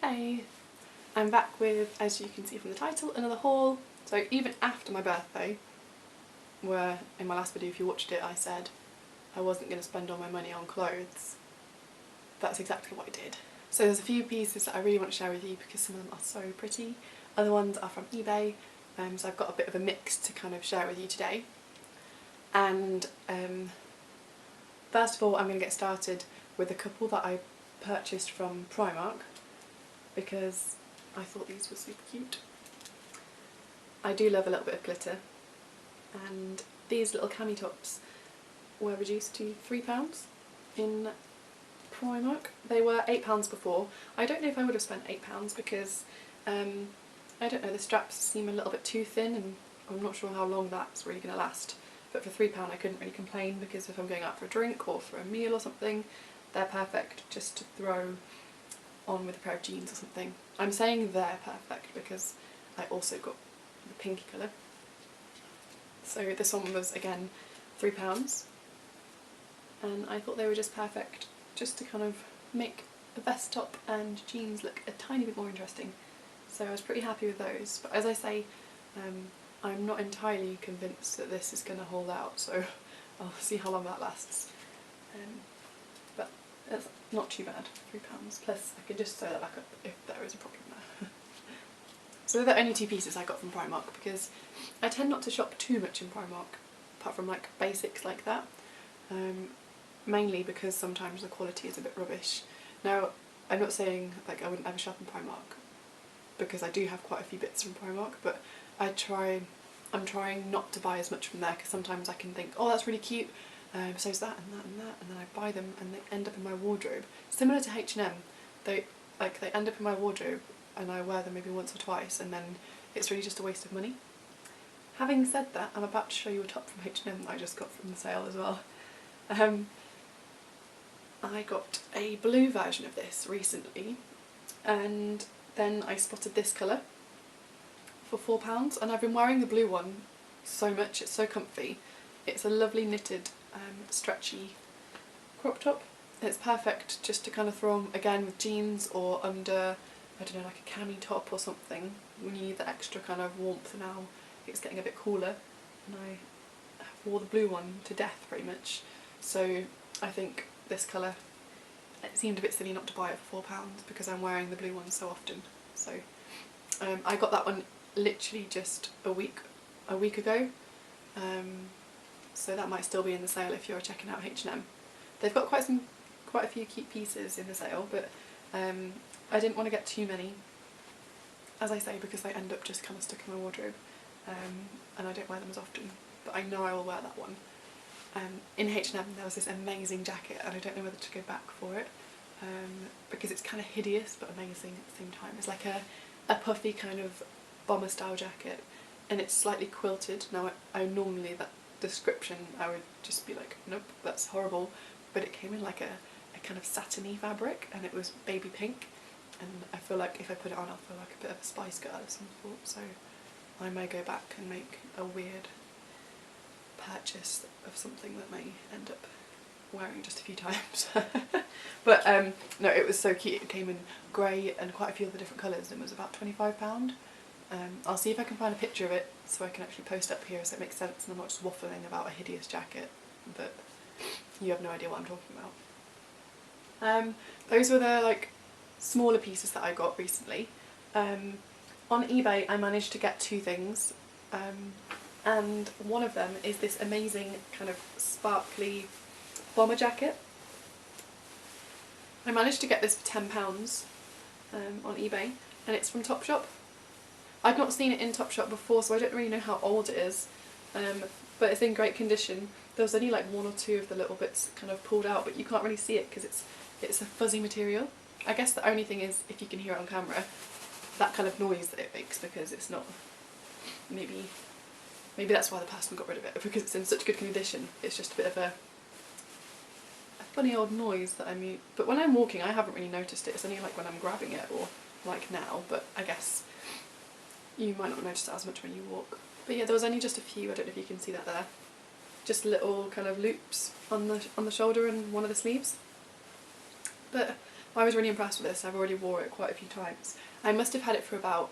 Hey! I'm back with, as you can see from the title, another haul. So even after my birthday, where in my last video if you watched it I said I wasn't going to spend all my money on clothes, that's exactly what I did. So there's a few pieces that I really want to share with you because some of them are so pretty. Other ones are from eBay, so I've got a bit of a mix to kind of share with you today. And first of all I'm going to get started with a couple that I purchased from Primark because I thought these were super cute. I do love a little bit of glitter, and these little cami tops were reduced to £3 in Primark. They were £8 before. I don't know if I would have spent £8 because I don't know, the straps seem a little bit too thin and I'm not sure how long that's really going to last. But for £3 I couldn't really complain because if I'm going out for a drink or for a meal or something, they're perfect just to throw on with a pair of jeans or something. I'm saying they're perfect because I also got the pinky colour. So this one was again £3 and I thought they were just perfect just to kind of make a vest top and jeans look a tiny bit more interesting. So I was pretty happy with those, but as I say, I'm not entirely convinced that this is going to hold out, so I'll see how long that lasts. But it's not too bad, £3, plus I can just sew that back up if there is a problem there. So they're the only two pieces I got from Primark because I tend not to shop too much in Primark, apart from like basics like that, mainly because sometimes the quality is a bit rubbish. Now I'm not saying like I wouldn't ever shop in Primark, because I do have quite a few bits from Primark, but I'm trying not to buy as much from there because sometimes I can think, oh that's really cute, so is that and that and that, and then I buy them and they end up in my wardrobe. Similar to H&M, they end up in my wardrobe and I wear them maybe once or twice and then it's really just a waste of money. Having said that, I'm about to show you a top from H&M that I just got from the sale as well. I got a blue version of this recently, and then I spotted this colour for £4 and I've been wearing the blue one so much, it's so comfy. It's a lovely knitted stretchy crop top. It's perfect just to kind of throw on again with jeans or under, I don't know, like a cami top or something when you need the extra kind of warmth. Now it's getting a bit cooler and I wore the blue one to death pretty much, so I think this colour, it seemed a bit silly not to buy it for £4 because I'm wearing the blue one so often. So I got that one literally just a week ago, so that might still be in the sale if you're checking out H&M. They've got quite a few cute pieces in the sale, but I didn't want to get too many, as I say, because they end up just kind of stuck in my wardrobe, and I don't wear them as often, but I know I will wear that one. In H&M there was this amazing jacket and I don't know whether to go back for it, because it's kind of hideous but amazing at the same time. It's like a puffy kind of bomber style jacket and it's slightly quilted. Now I normally, that description I would just be like, nope, that's horrible, but it came in like a kind of satiny fabric and it was baby pink, and I feel like if I put it on I'll feel like a bit of a Spice Girl of some sort, so I may go back and make a weird purchase of something that may end up wearing just a few times. But no, it was so cute. It came in grey and quite a few other different colours and it was about £25. I'll see if I can find a picture of it so I can actually post up here so it makes sense and I'm not just waffling about a hideous jacket, but you have no idea what I'm talking about. Those were the like smaller pieces that I got recently. On eBay I managed to get two things, and one of them is this amazing kind of sparkly bomber jacket. I managed to get this for £10 on eBay and it's from Topshop. I'd not seen it in Topshop before so I don't really know how old it is, but it's in great condition. There was only like one or two of the little bits kind of pulled out, but you can't really see it because it's a fuzzy material. I guess the only thing is if you can hear it on camera, that kind of noise that it makes, because it's not, maybe that's why the person got rid of it, because it's in such good condition. It's just a bit of a funny old noise that I mute. But when I'm walking I haven't really noticed it. It's only like when I'm grabbing it or like now, but I guess you might not notice it as much when you walk. But yeah, there was only just a few, I don't know if you can see that there. Just little kind of loops on the shoulder and one of the sleeves. But I was really impressed with this. I've already wore it quite a few times. I must have had it for about,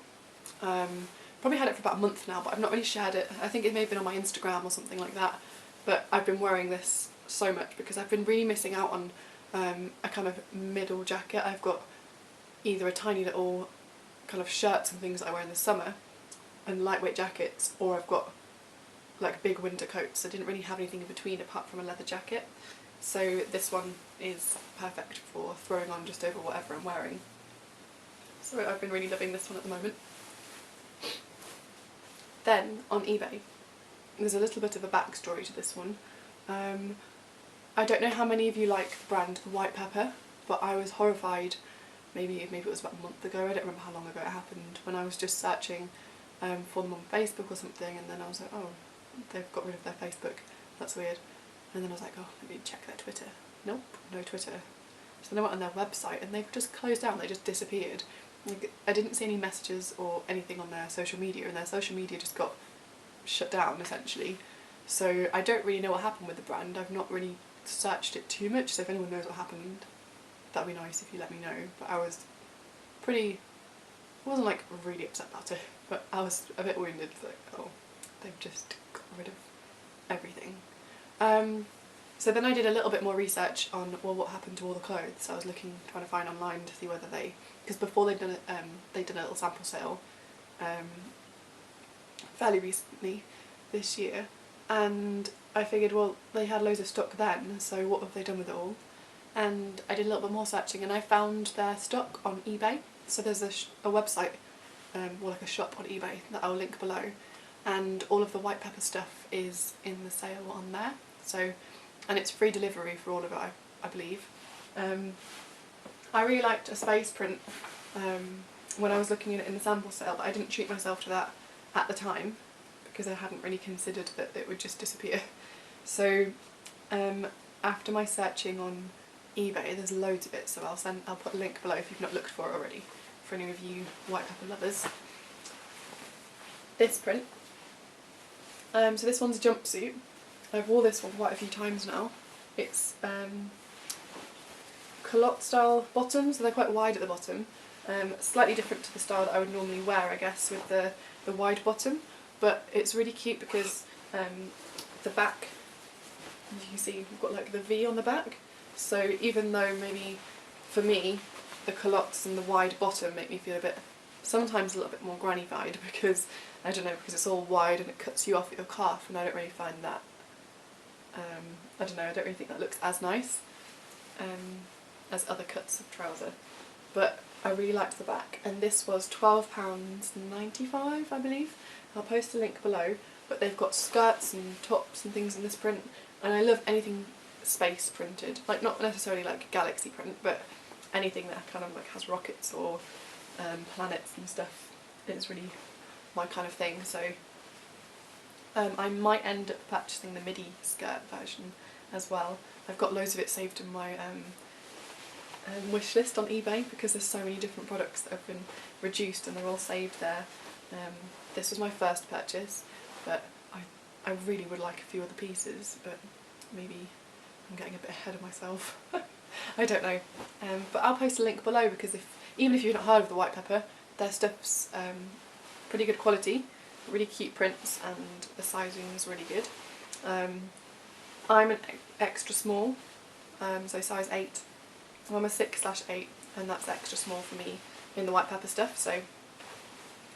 probably had it for about a month now, but I've not really shared it. I think it may have been on my Instagram or something like that. But I've been wearing this so much because I've been really missing out on a kind of middle jacket. I've got either a tiny little kind of shirts and things that I wear in the summer and lightweight jackets, or I've got like big winter coats. I didn't really have anything in between apart from a leather jacket. So this one is perfect for throwing on just over whatever I'm wearing. So I've been really loving this one at the moment. Then on eBay, there's a little bit of a backstory to this one. I don't know how many of you like the brand Whitepepper, but I was horrified, maybe it was about a month ago, I don't remember how long ago it happened, when I was just searching for them on Facebook or something, and then I was like, oh, they've got rid of their Facebook, that's weird. And then I was like, oh, let me check their Twitter. Nope, no Twitter. So then I went on their website and they've just closed down, they just disappeared. Like, I didn't see any messages or anything on their social media, and their social media just got shut down essentially. So I don't really know what happened with the brand. I've not really searched it too much, so if anyone knows what happened, that'd be nice if you let me know. But I was I wasn't like really upset about it, but I was a bit wounded, like, oh, they've just got rid of everything. So then I did a little bit more research on, well, what happened to all the clothes. So I was trying to find online to see whether because before they'd done a little sample sale fairly recently this year, and I figured, well, they had loads of stock then, so what have they done with it all? And I did a little bit more searching and I found their stock on eBay. So there's a website, well, like a shop on eBay that I'll link below, and all of the Whitepepper stuff is in the sale on there. So, and it's free delivery for all of it, I believe. I really liked a space print when I was looking at it in the sample sale, but I didn't treat myself to that at the time because I hadn't really considered that it would just disappear. So after my searching on eBay, there's loads of it, so I'll put a link below if you've not looked for it already, for any of you Whitepepper lovers. This print, so this one's a jumpsuit. I've worn this one quite a few times now. It's culotte style bottoms, so they're quite wide at the bottom. Slightly different to the style that I would normally wear, I guess, with the wide bottom, but it's really cute because the back, you can see we've got like the V on the back, so even though maybe for me the culottes and the wide bottom make me feel sometimes a little bit more granny-fied, because I don't know, because it's all wide and it cuts you off at your calf, and I don't really find that, I don't know, I don't really think that looks as nice as other cuts of trouser. But I really liked the back, and this was £12.95, I believe. I'll post a link below, but they've got skirts and tops and things in this print, and I love anything space printed, like not necessarily like galaxy print, but anything that kind of like has rockets or planets and stuff is really my kind of thing. So I might end up purchasing the midi skirt version as well. I've got loads of it saved in my wish list on eBay because there's so many different products that have been reduced and they're all saved there. This was my first purchase, but I really would like a few other pieces, but maybe I'm getting a bit ahead of myself. I don't know, but I'll post a link below, because even if you've not heard of the Whitepepper, their stuff's pretty good quality, really cute prints, and the sizing is really good. I'm an extra small, so size 8. I'm a 6/8, and that's extra small for me in the Whitepepper stuff, so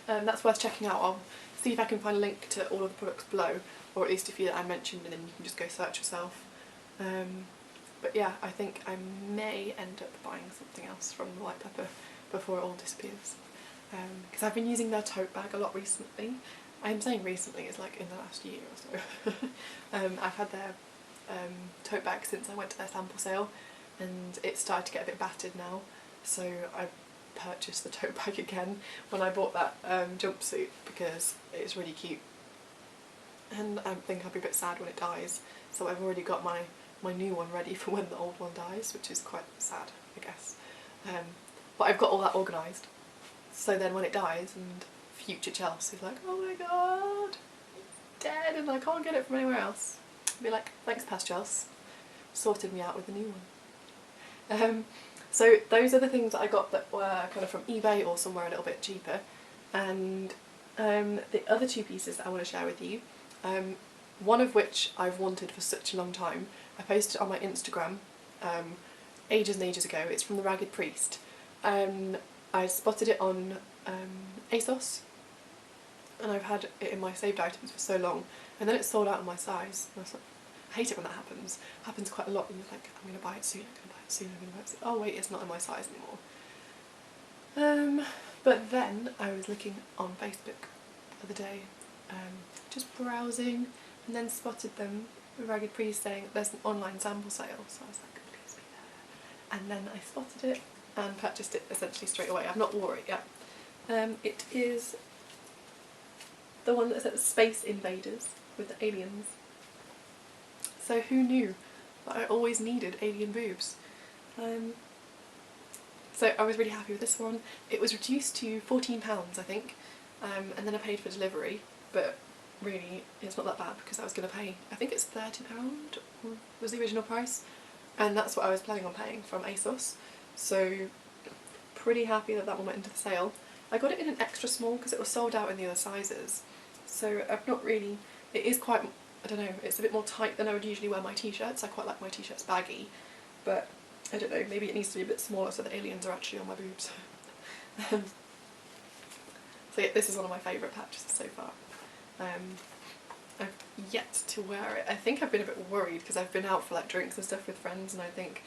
that's worth checking out. I'll see if I can find a link to all of the products below, or at least a few that I mentioned, and then you can just go search yourself. But yeah, I think I may end up buying something else from the Whitepepper before it all disappears, because I've been using their tote bag a lot recently. I'm saying recently, it's like in the last year or so. I've had their tote bag since I went to their sample sale, and it started to get a bit battered now, so I purchased the tote bag again when I bought that jumpsuit because it's really cute, and I think I'll be a bit sad when it dies, so I've already got my new one ready for when the old one dies, which is quite sad, I guess. But I've got all that organised, so then when it dies and future Chelsea's like, oh my god, it's dead and I can't get it from anywhere else, I'll be like, thanks past Chelsea, sorted me out with a new one. So those are the things that I got that were kind of from eBay or somewhere a little bit cheaper. And the other two pieces that I want to share with you, one of which I've wanted for such a long time. I posted it on my Instagram ages and ages ago. It's from the Ragged Priest. I spotted it on ASOS, and I've had it in my saved items for so long, and then it sold out in my size. And I was like, I hate it when that happens. It happens quite a lot, and you're like, I'm going to buy it soon, I'm going to buy it soon, I'm going to buy it soon. Oh wait, it's not in my size anymore. But then I was looking on Facebook the other day, just browsing, and then spotted them, the Ragged Priest, saying there's an online sample sale. So I was like, please be there. And then I spotted it and purchased it essentially straight away. I've not wore it yet. It is the one that says Space Invaders with the aliens. So who knew that I always needed alien boobs? So I was really happy with this one. It was reduced to £14, I think, and then I paid for delivery, but really it's not that bad because I was going to pay, I think it's £30 was the original price, and that's what I was planning on paying from ASOS. So pretty happy that that one went into the sale. I got it in an extra small because it was sold out in the other sizes, so I've not really, it is quite, I don't know, it's a bit more tight than I would usually wear my t-shirts. I quite like my t-shirts baggy, but I don't know, maybe it needs to be a bit smaller so the aliens are actually on my boobs. So yeah, this is one of my favourite patches so far. I've yet to wear it. I think I've been a bit worried because I've been out for like drinks and stuff with friends, and I think,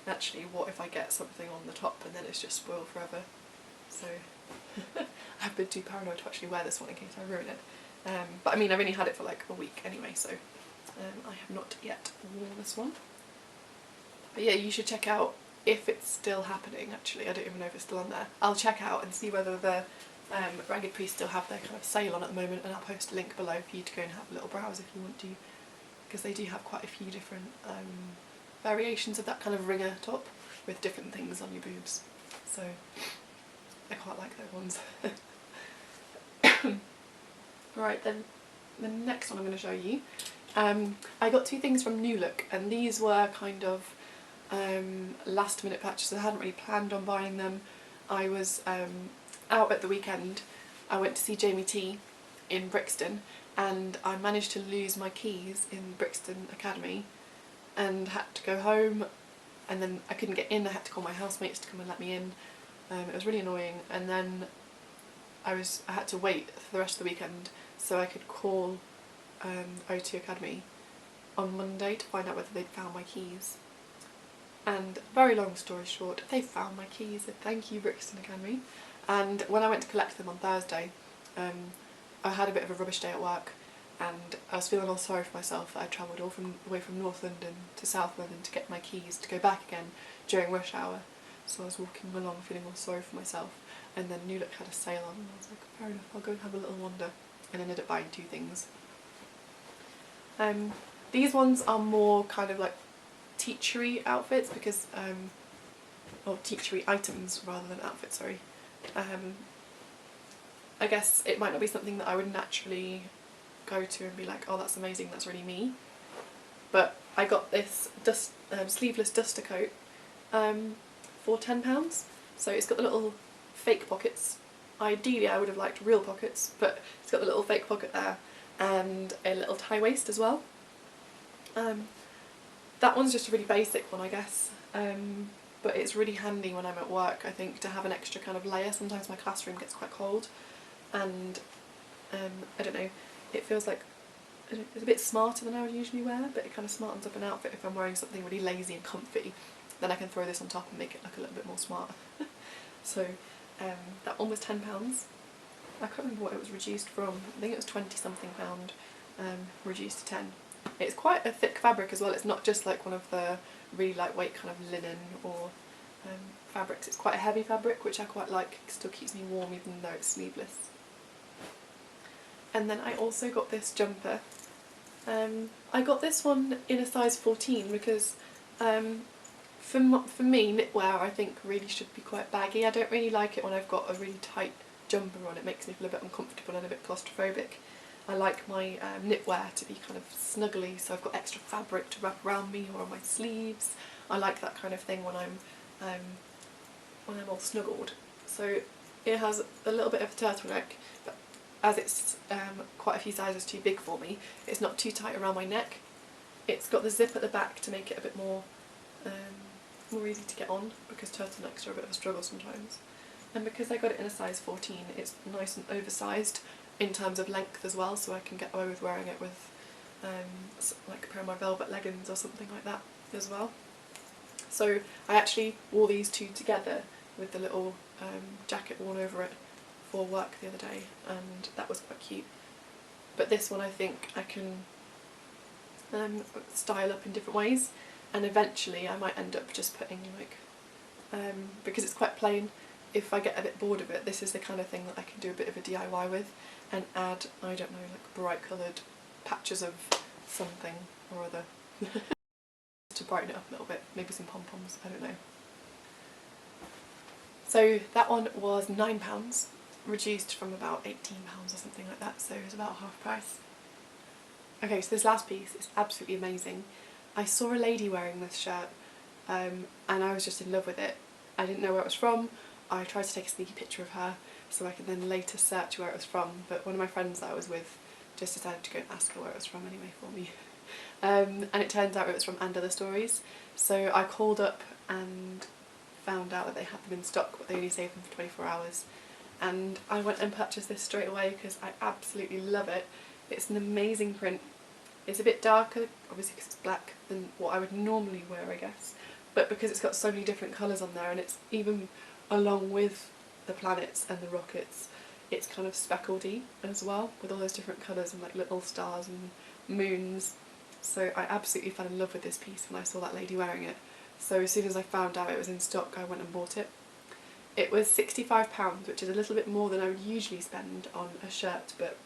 actually, what if I get something on the top and then it's just spoiled forever? So I've been too paranoid to actually wear this one in case I ruin it. But I mean, I've only had it for like a week anyway, so I have not yet worn this one. But yeah, you should check out, if it's still happening actually, I don't even know if it's still on there. I'll check out and see whether the Ragged Priest still have their kind of sale on at the moment, and I'll post a link below for you to go and have a little browse if you want to, because they do have quite a few different variations of that kind of ringer top with different things on your boobs, so I quite like those ones. Right then, the next one I'm going to show you, I got two things from New Look, and these were kind of last minute patches. I hadn't really planned on buying them. I was out at the weekend. I went to see Jamie T in Brixton, and I managed to lose my keys in Brixton Academy and had to go home, and then I couldn't get in. I had to call my housemates to come and let me in. It was really annoying, and then I had to wait for the rest of the weekend so I could call O2 Academy on Monday to find out whether they'd found my keys. And very long story short, they found my keys, so thank you Brixton Academy. And when I went to collect them on Thursday, I had a bit of a rubbish day at work, and I was feeling all sorry for myself that I travelled all away from North London to South London to get my keys to go back again during rush hour. So I was walking along feeling all sorry for myself, and then New Look had a sale on, and I was like, fair enough, I'll go and have a little wander, and ended up buying two things. These ones are more kind of like teachery outfits, because, or teachery items rather than outfits, sorry. I guess it might not be something that I would naturally go to and be like, oh that's amazing, that's really me. But I got this sleeveless duster coat for £10. So it's got the little fake pockets. Ideally I would have liked real pockets, but it's got the little fake pocket there and a little tie waist as well. That one's just a really basic one, I guess, but it's really handy when I'm at work, I think, to have an extra kind of layer. Sometimes my classroom gets quite cold, and I don't know, it feels like it's a bit smarter than I would usually wear, but it kind of smartens up an outfit. If I'm wearing something really lazy and comfy, then I can throw this on top and make it look a little bit more smart. So that one was £10. I can't remember what it was reduced from. I think it was 20 something pound, reduced to 10. It's quite a thick fabric as well. It's not just like one of the really lightweight kind of linen or fabrics. It's quite a heavy fabric, which I quite like. It still keeps me warm even though it's sleeveless. And then I also got this jumper. I got this one in a size 14 because for me, knitwear I think really should be quite baggy. I don't really like it when I've got a really tight jumper on. It makes me feel a bit uncomfortable and a bit claustrophobic. I like my knitwear to be kind of snuggly, so I've got extra fabric to wrap around me or on my sleeves. I like that kind of thing when I'm when I'm all snuggled. So it has a little bit of a turtleneck, but as it's quite a few sizes too big for me, it's not too tight around my neck. It's got the zip at the back to make it a bit more easy to get on, because turtlenecks are a bit of a struggle sometimes. And because I got it in a size 14, it's nice and oversized in terms of length as well, so I can get away with wearing it with like a pair of my velvet leggings or something like that as well. So I actually wore these two together with the little jacket worn over it for work the other day, and that was quite cute. But this one I think I can style up in different ways, and eventually I might end up just putting like, because it's quite plain, if I get a bit bored of it, this is the kind of thing that I can do a bit of a DIY with and add, I don't know, like bright coloured patches of something or other to brighten it up a little bit, maybe some pom-poms, I don't know. So that one was £9, reduced from about £18 or something like that, so it was about half price. Okay, so this last piece is absolutely amazing. I saw a lady wearing this shirt and I was just in love with it. I didn't know where it was from. I tried to take a sneaky picture of her so I could then later search where it was from, but one of my friends that I was with just decided to go and ask her where it was from anyway for me. And it turns out it was from And Other Stories. So I called up and found out that they had them in stock, but they only saved them for 24 hours. And I went and purchased this straight away because I absolutely love it. It's an amazing print. It's a bit darker, obviously because it's black, than what I would normally wear, I guess. But because it's got so many different colours on there, and it's even along with the planets and the rockets, it's kind of speckledy as well, with all those different colours and like little stars and moons. So I absolutely fell in love with this piece when I saw that lady wearing it. So as soon as I found out it was in stock, I went and bought it. It was £65, which is a little bit more than I would usually spend on a shirt, but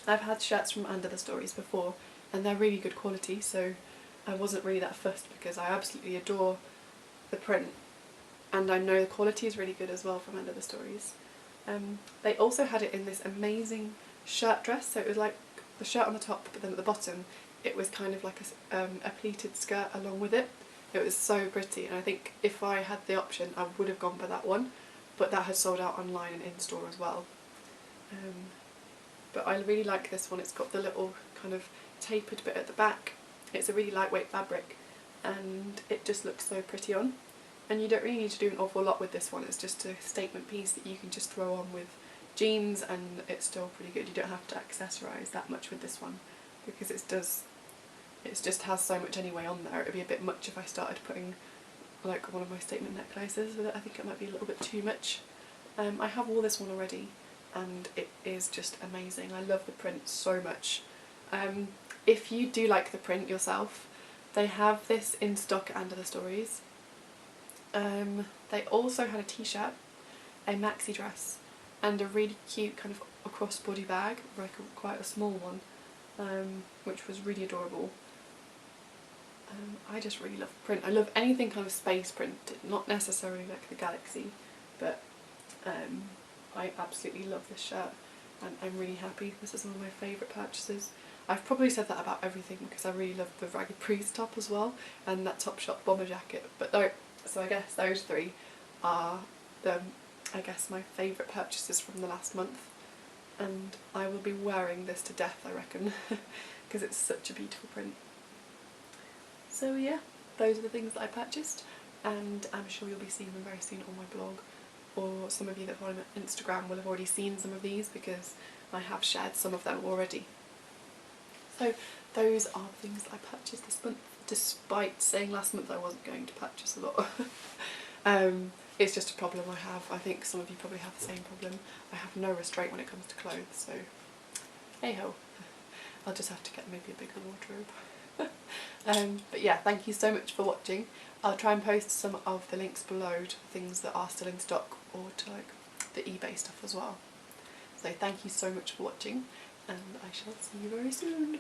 I've had shirts from And Other Stories before and they're really good quality, so I wasn't really that fussed because I absolutely adore the print and I know the quality is really good as well from And Other Stories. They also had it in this amazing shirt dress, so it was like the shirt on the top, but then at the bottom it was kind of like a pleated skirt along with it. It was so pretty, and I think if I had the option I would have gone for that one, but that has sold out online and in store as well. But I really like this one. It's got the little kind of tapered bit at the back. It's a really lightweight fabric and it just looks so pretty on. And you don't really need to do an awful lot with this one, it's just a statement piece that you can just throw on with jeans and it's still pretty good. You don't have to accessorise that much with this one because it just has so much anyway on there. It would be a bit much if I started putting like one of my statement necklaces with it. I think it might be a little bit too much. I have wore this one already and it is just amazing. I love the print so much. If you do like the print yourself, they have this in stock at And Other Stories. They also had a t-shirt, a maxi dress and a really cute kind of a crossbody bag, like quite a small one, which was really adorable. I just really love the print. I love anything kind of space printed, not necessarily like the galaxy, but I absolutely love this shirt and I'm really happy. This is one of my favourite purchases. I've probably said that about everything because I really love the Ragged Priest top as well and that Topshop bomber jacket, but so I guess those three are my favourite purchases from the last month, and I will be wearing this to death I reckon because it's such a beautiful print. So yeah, those are the things that I purchased and I'm sure you'll be seeing them very soon on my blog, or some of you that follow me on Instagram will have already seen some of these because I have shared some of them already. So those are the things that I purchased this month, despite saying last month I wasn't going to purchase a lot. It's just a problem I have. I think some of you probably have the same problem. I have no restraint when it comes to clothes, so hey ho. I'll just have to get maybe a bigger wardrobe. But yeah, thank you so much for watching. I'll try and post some of the links below to things that are still in stock or to like the eBay stuff as well. So thank you so much for watching and I shall see you very soon.